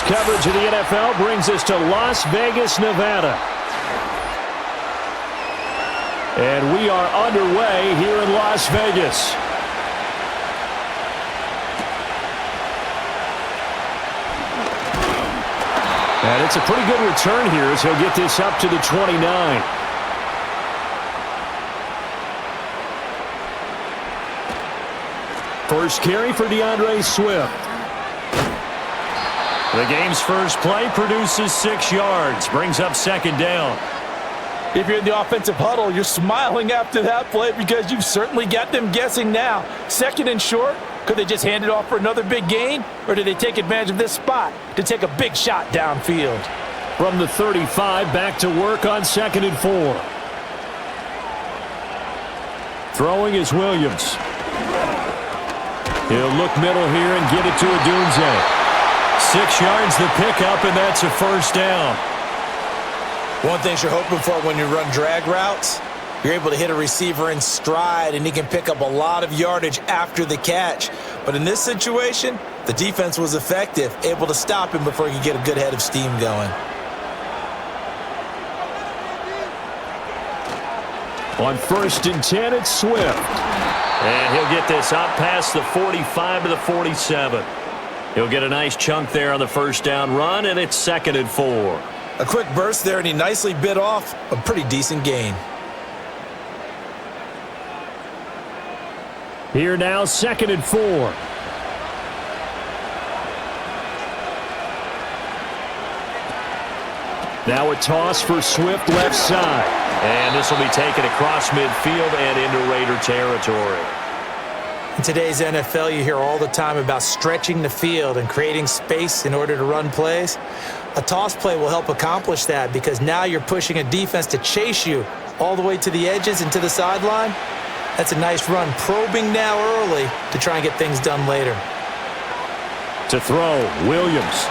coverage of the NFL brings us to Las Vegas, Nevada. And we are underway here in Las Vegas. And it's a pretty good return here as he'll get this up to the 29. First carry for DeAndre Swift. The game's first play produces 6 yards, brings up second down. If you're in the offensive huddle, you're smiling after that play because you've certainly got them guessing now. Second and short, could they just hand it off for another big gain? Or do they take advantage of this spot to take a big shot downfield? From the 35, back to work on 2nd and 4. Throwing is Williams. He'll look middle here and get it to Odunze. 6 yards the pickup, and that's a first down. One thing you're hoping for when you run drag routes, you're able to hit a receiver in stride, and he can pick up a lot of yardage after the catch. But in this situation, the defense was effective, able to stop him before he could get a good head of steam going. On 1st and 10, it's Swift. And he'll get this up past the 45 to the 47. He'll get a nice chunk there on the first down run, and it's 2nd and 4. A quick burst there, and he nicely bit off a pretty decent gain. Here now, 2nd and 4. Now a toss for Swift left side. And this will be taken across midfield and into Raider territory. In today's NFL, you hear all the time about stretching the field and creating space in order to run plays. A toss play will help accomplish that because now you're pushing a defense to chase you all the way to the edges and to the sideline. That's a nice run, probing now early to try and get things done later. To throw, Williams.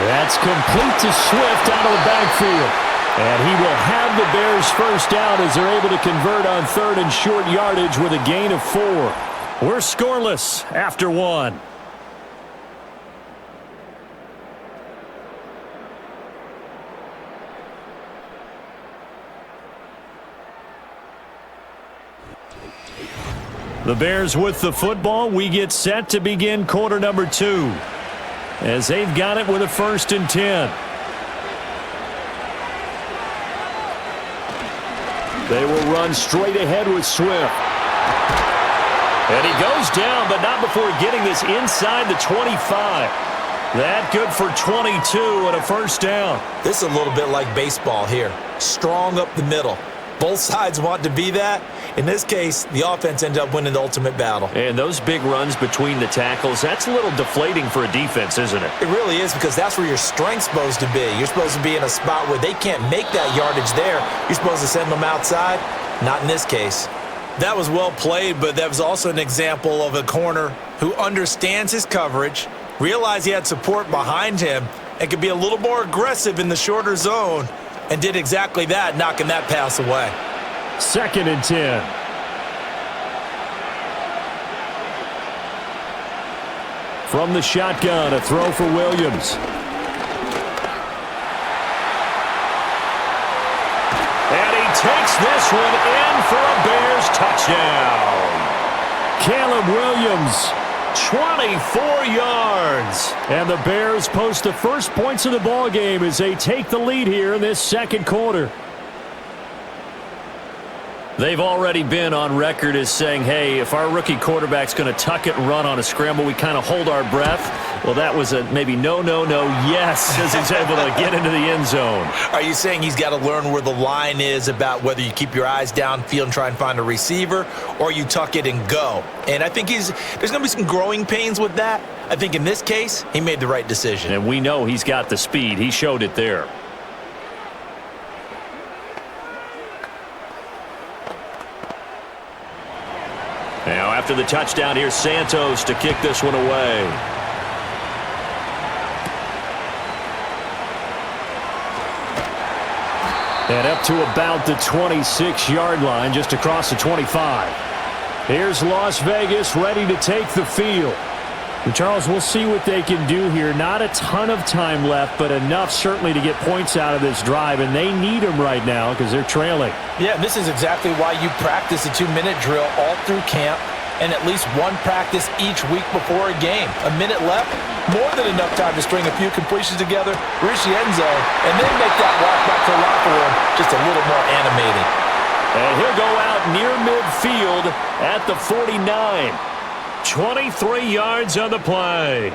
That's complete to Swift out of the backfield. And he will have the Bears first down as they're able to convert on 3rd and short yardage with a gain of 4. We're scoreless after 1. The Bears with the football. We get set to begin quarter number 2 as they've got it with a 1st and 10. They will run straight ahead with Swift. And he goes down, but not before getting this inside the 25. That good for 22 and a first down. This is a little bit like baseball here. Strong up the middle. Both sides want to be that. In this case, the offense ended up winning the ultimate battle. And those big runs between the tackles, that's a little deflating for a defense, isn't it? It really is because that's where your strength's supposed to be. You're supposed to be in a spot where they can't make that yardage there. You're supposed to send them outside. Not in this case. That was well played, but that was also an example of a corner who understands his coverage, realized he had support behind him, and could be a little more aggressive in the shorter zone, and did exactly that, knocking that pass away. 2nd and 10. From the shotgun, a throw for Williams. And he takes this one in for a Bears touchdown. Caleb Williams, 24 yards. And the Bears post the first points of the ball game as they take the lead here in this second quarter. They've already been on record as saying, hey, if our rookie quarterback's going to tuck it and run on a scramble, we kind of hold our breath. Well, that was a maybe no, yes, as he's able to get into the end zone. Are you saying he's got to learn where the line is about whether you keep your eyes downfield and try and find a receiver or you tuck it and go? And I think there's going to be some growing pains with that. I think in this case, he made the right decision. And we know he's got the speed. He showed it there. Now after the touchdown, here's Santos to kick this one away. And up to about the 26-yard line, just across the 25. Here's Las Vegas ready to take the field. And Charles, we'll see what they can do here. Not a ton of time left, but enough certainly to get points out of this drive, and they need them right now because they're trailing. Yeah, this is exactly why you practice a 2-minute drill all through camp and at least one practice each week before a game. A minute left, more than enough time to string a few completions together, reach the end zone, and then make that walk back to the locker room just a little more animated. And he'll go out near midfield at the 49. 23 yards on the play.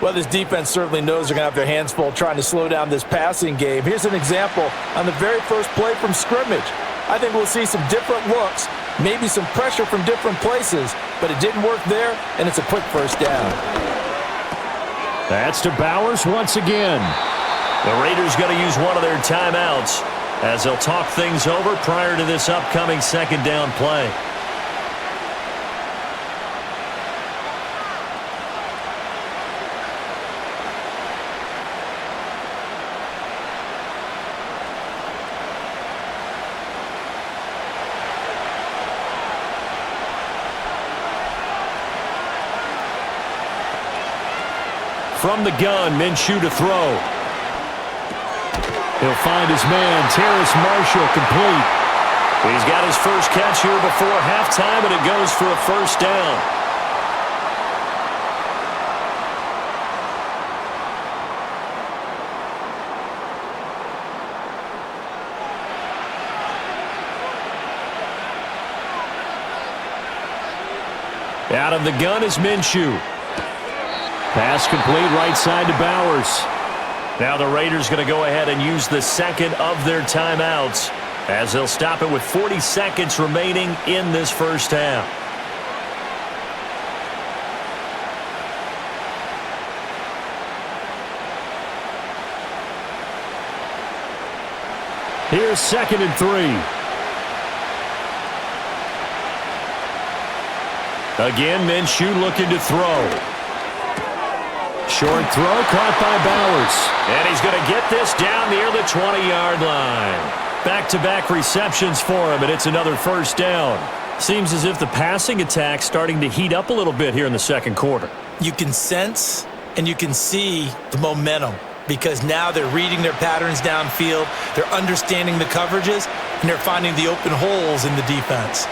Well, this defense certainly knows they're going to have their hands full trying to slow down this passing game. Here's an example on the very first play from scrimmage. I think we'll see some different looks, maybe some pressure from different places, but it didn't work there, and it's a quick first down. That's to Bowers once again. The Raiders going to use one of their timeouts as they'll talk things over prior to this upcoming second down play. From the gun, Minshew to throw. He'll find his man, Terrace Marshall, complete. He's got his first catch here before halftime, and it goes for a first down. Out of the gun is Minshew. Pass complete right side to Bowers. Now the Raiders going to go ahead and use the second of their timeouts as they'll stop it with 40 seconds remaining in this first half. Here's 2nd and 3. Again, Minshew looking to throw. Short throw caught by Bowers. And he's going to get this down near the 20-yard line. Back-to-back receptions for him, and it's another first down. Seems as if the passing attack's starting to heat up a little bit here in the second quarter. You can sense and you can see the momentum because now they're reading their patterns downfield, they're understanding the coverages, and they're finding the open holes in the defense.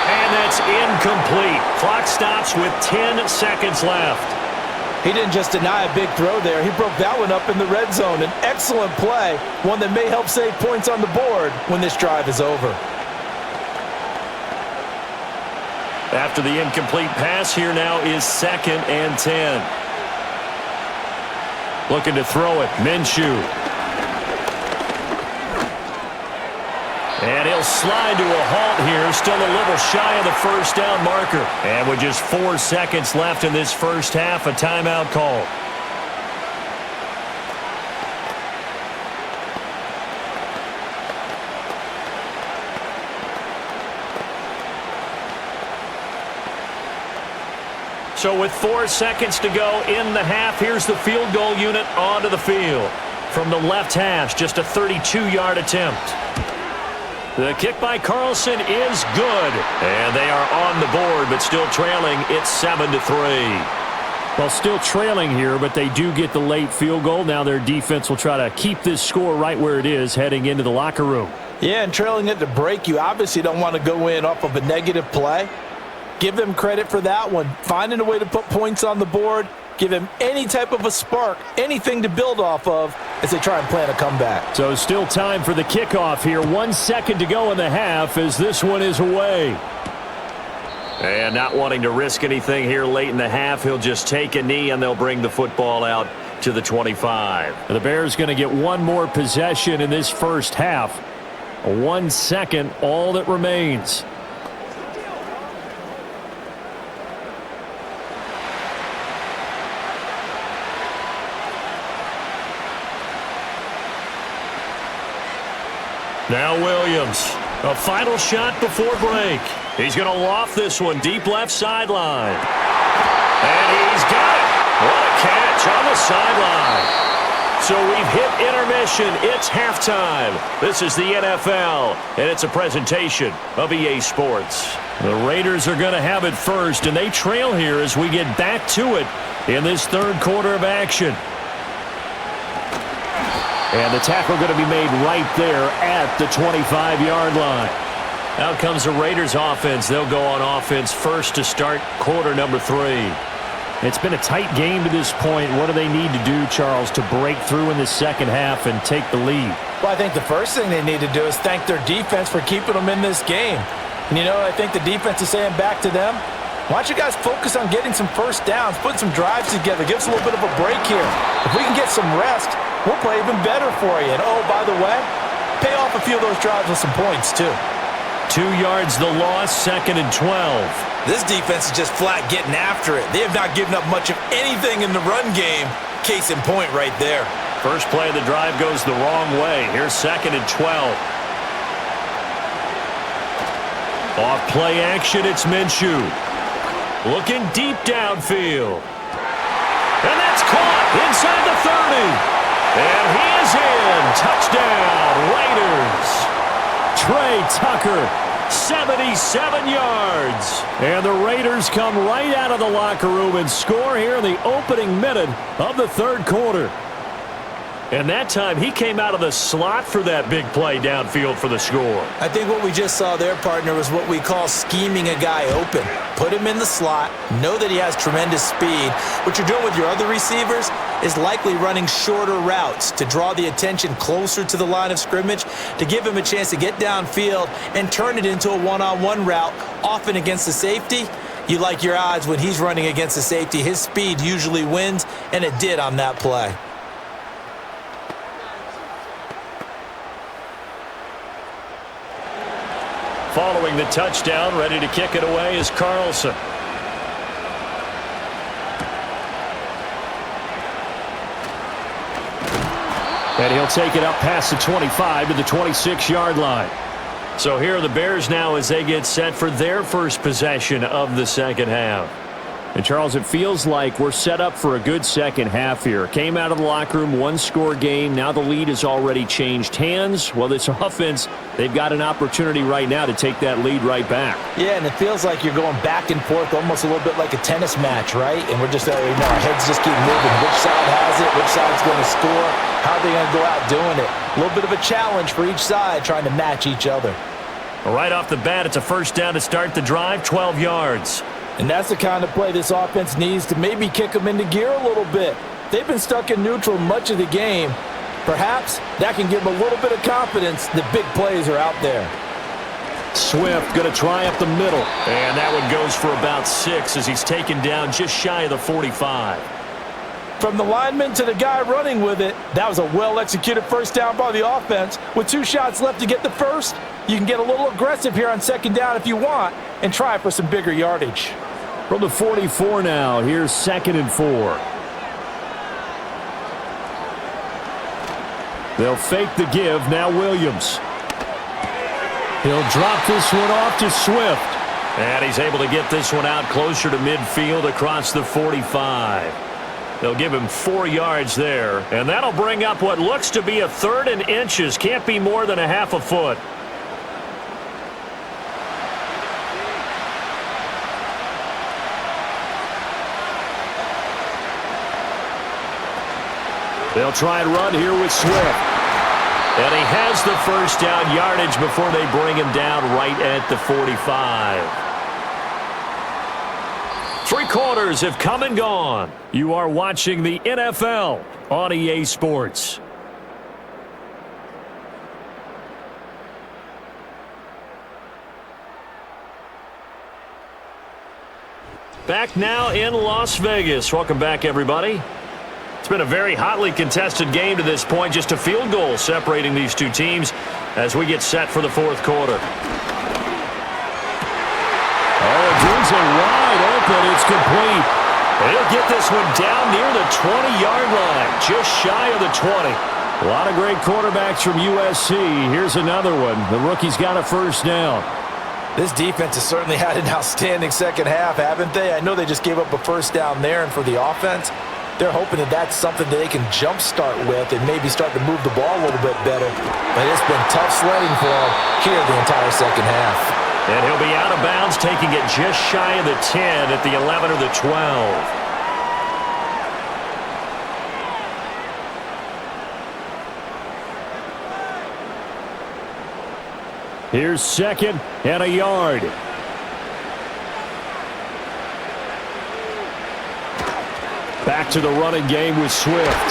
And that's incomplete. Clock stops with 10 seconds left. He didn't just deny a big throw there. He broke that one up in the red zone. An excellent play, one that may help save points on the board when this drive is over. After the incomplete pass, here now is 2nd and 10. Looking to throw it, Minshew. And he'll slide to a halt here, still a little shy of the first down marker. And with just 4 seconds left in this first half, a timeout call. So with 4 seconds to go in the half, here's the field goal unit onto the field. From the left hash, just a 32-yard attempt. The kick by Carlson is good. And they are on the board, but still trailing. It's 7-3. Well, still trailing here, but they do get the late field goal. Now their defense will try to keep this score right where it is heading into the locker room. Yeah, and trailing it to break, you obviously don't want to go in off of a negative play. Give them credit for that one. Finding a way to put points on the board. Give him any type of a spark, anything to build off of as they try and plan a comeback. So still time for the kickoff here. 1 second to go in the half as this one is away. And not wanting to risk anything here late in the half, he'll just take a knee and they'll bring the football out to the 25. The Bears going to get one more possession in this first half. 1 second, all that remains. Now Williams, a final shot before break. He's going to loft this one deep left sideline. And he's got it. What a catch on the sideline. So we've hit intermission. It's halftime. This is the NFL, and it's a presentation of EA Sports. The Raiders are going to have it first, and they trail here as we get back to it in this third quarter of action. And the tackle going to be made right there at the 25-yard line. Out comes the Raiders offense. They'll go on offense first to start quarter number 3. It's been a tight game to this point. What do they need to do, Charles, to break through in the second half and take the lead? Well, I think the first thing they need to do is thank their defense for keeping them in this game. And, you know, I think the defense is saying back to them, why don't you guys focus on getting some first downs, put some drives together, give us a little bit of a break here. If we can get some rest, we'll play even better for you. And, oh, by the way, pay off a few of those drives with some points, too. 2 yards the loss, 2nd and 12. This defense is just flat getting after it. They have not given up much of anything in the run game. Case in point right there. First play of the drive goes the wrong way. Here's 2nd and 12. Off play action, it's Minshew. Looking deep downfield. And that's caught inside the 30. And he is in. Touchdown, Raiders. Trey Tucker, 77 yards. And the Raiders come right out of the locker room and score here in the opening minute of the third quarter. And that time he came out of the slot for that big play downfield for the score. I think what we just saw there, partner, was what we call scheming a guy open. Put him in the slot, know that he has tremendous speed. What you're doing with your other receivers is likely running shorter routes to draw the attention closer to the line of scrimmage, to give him a chance to get downfield and turn it into a one-on-one route, often against the safety. You like your odds when he's running against the safety. His speed usually wins, and it did on that play. Following the touchdown, ready to kick it away is Carlson. And he'll take it up past the 25 to the 26-yard line. So here are the Bears now as they get set for their first possession of the second half. And, Charles, it feels like we're set up for a good second half here. Came out of the locker room, one-score game. Now the lead has already changed hands. Well, this offense, they've got an opportunity right now to take that lead right back. Yeah, and it feels like you're going back and forth almost a little bit like a tennis match, right? And we're just, our heads just keep moving. Which side has it? Which side's going to score? How are they going to go out doing it? A little bit of a challenge for each side trying to match each other. Well, right off the bat, it's a first down to start the drive, 12 yards. And that's the kind of play this offense needs to maybe kick them into gear a little bit. They've been stuck in neutral much of the game. Perhaps that can give them a little bit of confidence that big plays are out there. Swift going to try up the middle. And that one goes for about 6 as he's taken down just shy of the 45. From the lineman to the guy running with it, that was a well-executed first down by the offense. With 2 shots left to get the first, you can get a little aggressive here on second down if you want and try for some bigger yardage. From the 44 now, here's 2nd and 4. They'll fake the give, now Williams. He'll drop this one off to Swift. And he's able to get this one out closer to midfield across the 45. They'll give him 4 yards there. And that'll bring up what looks to be a 3rd and inches. Can't be more than a half a foot. They'll try and run here with Swift. And he has the first down yardage before they bring him down right at the 45. 3 quarters have come and gone. You are watching the NFL on EA Sports. Back now in Las Vegas. Welcome back, everybody. It's been a very hotly contested game to this point. Just a field goal separating these two teams as we get set for the fourth quarter. Oh, Drew's a wide open. It's complete. He'll get this one down near the 20-yard line, just shy of the 20. A lot of great quarterbacks from USC. Here's another one. The rookie's got a first down. This defense has certainly had an outstanding second half, haven't they? I know they just gave up a first down there, and for the offense, They're hoping that that's something that they can jumpstart with and maybe start to move the ball a little bit better. But it's been tough sledding for them here the entire second half. And he'll be out of bounds, taking it just shy of the 10 at the 11 or the 12. Here's second and a yard. Back to the running game with Swift.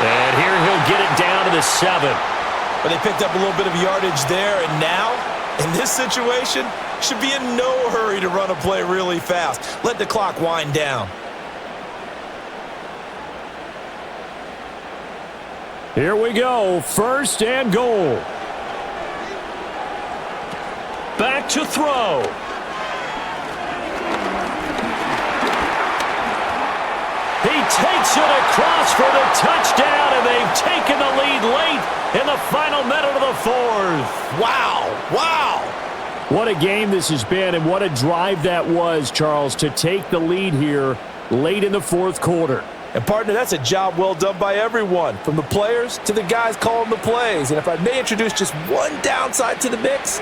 And here he'll get it down to the 7. But they picked up a little bit of yardage there, and now, in this situation, should be in no hurry to run a play really fast. Let the clock wind down. Here we go, first and goal. Back to throw. He takes it across for the touchdown, and they've taken the lead late in the final minute of the fourth. Wow, wow. What a game this has been, and what a drive that was, Charles, to take the lead here late in the fourth quarter. And, partner, that's a job well done by everyone, from the players to the guys calling the plays. And if I may introduce just one downside to the mix,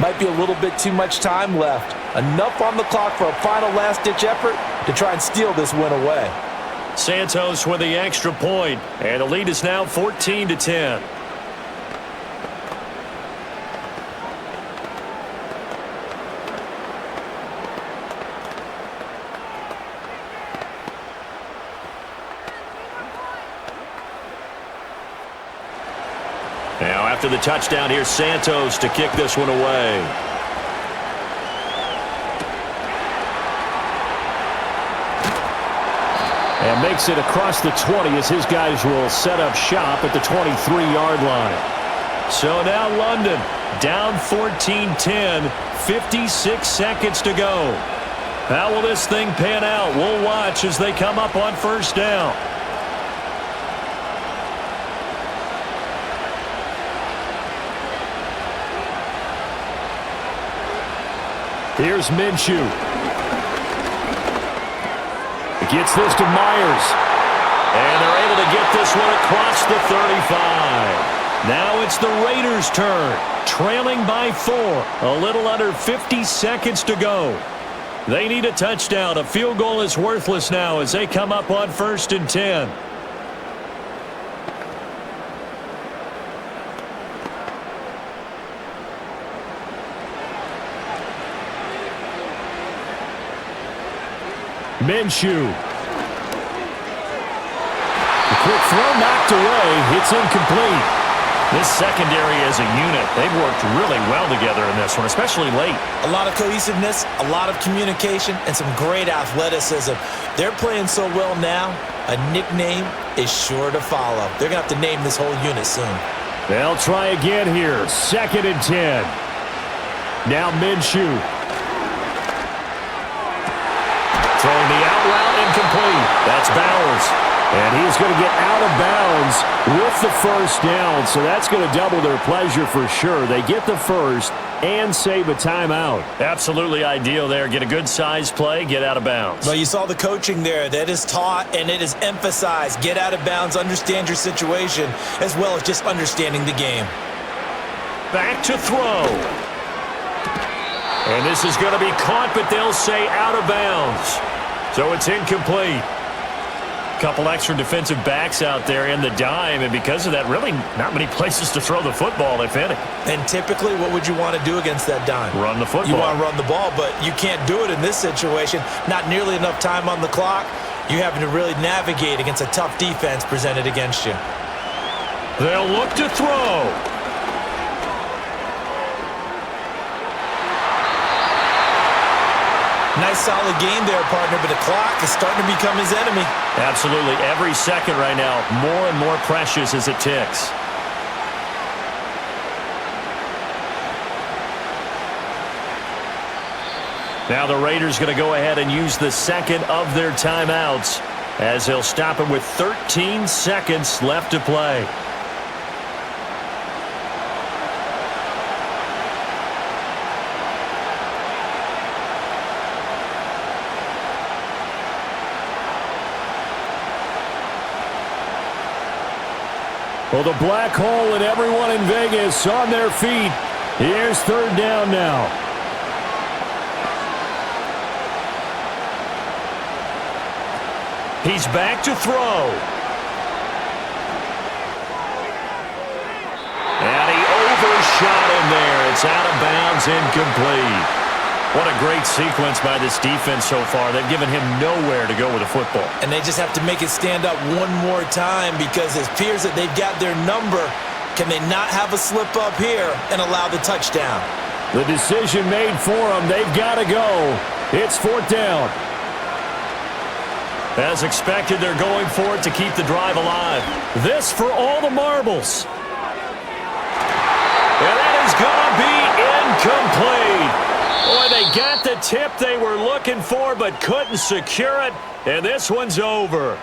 might be a little bit too much time left. Enough on the clock for a final last-ditch effort to try and steal this win away. Santos with the extra point, and the lead is now 14-10. Now after the touchdown, here's Santos to kick this one away. And makes it across the 20 as his guys will set up shop at the 23-yard line. So now London down 14-10, 56 seconds to go. How will this thing pan out? We'll watch as they come up on first down. Here's Minshew. Gets this to Myers. And they're able to get this one across the 35. Now it's the Raiders' turn. Trailing by 4. A little under 50 seconds to go. They need a touchdown. A field goal is worthless now as they come up on 1st and 10. Minshew. The quick throw knocked away. It's incomplete. This secondary as a unit, they've worked really well together in this one, especially late. A lot of cohesiveness, a lot of communication, and some great athleticism. They're playing so well now, a nickname is sure to follow. They're going to have to name this whole unit soon. They'll try again here. 2nd and 10. Now Minshew. Throwing the out route incomplete. That's Bowers. And he's going to get out of bounds with the first down. So that's going to double their pleasure for sure. They get the first and save a timeout. Absolutely ideal there. Get a good size play, get out of bounds. Well, you saw the coaching there. That is taught and it is emphasized. Get out of bounds, understand your situation, as well as just understanding the game. Back to throw. And this is going to be caught, but they'll say out of bounds. So it's incomplete. Couple extra defensive backs out there in the dime, and because of that, really not many places to throw the football, if any. And typically, what would you want to do against that dime? Run the football. You want to run the ball, but you can't do it in this situation. Not nearly enough time on the clock. You're having to really navigate against a tough defense presented against you. They'll look to throw. Nice solid game there, partner, but the clock is starting to become his enemy. Absolutely. Every second right now, more and more precious as it ticks. Now the Raiders going to go ahead and use the second of their timeouts as they'll stop it with 13 seconds left to play. Well, the black hole and everyone in Vegas on their feet. Here's third down now. He's back to throw. And he overshot him there. It's out of bounds, incomplete. What a great sequence by this defense so far. They've given him nowhere to go with the football. And they just have to make it stand up one more time because it appears that they've got their number. Can they not have a slip up here and allow the touchdown? The decision made for them. They've got to go. It's fourth down. As expected, they're going for it to keep the drive alive. This for all the marbles. And that is going to be incomplete. Boy, they got the tip they were looking for but couldn't secure it, and this one's over.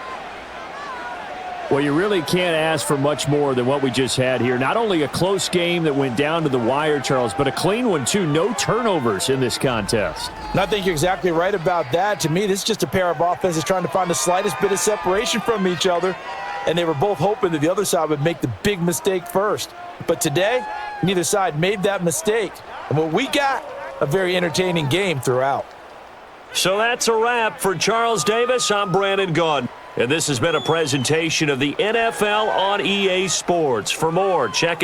Well, you really can't ask for much more than what we just had here. Not only a close game that went down to the wire, Charles, but a clean one, too. No turnovers in this contest. And I think you're exactly right about that. To me, this is just a pair of offenses trying to find the slightest bit of separation from each other, and they were both hoping that the other side would make the big mistake first. But today, neither side made that mistake. And what we got, a very entertaining game throughout. So that's a wrap. For Charles Davis, I'm Brandon Gunn. And this has been a presentation of the NFL on EA Sports. For more, check us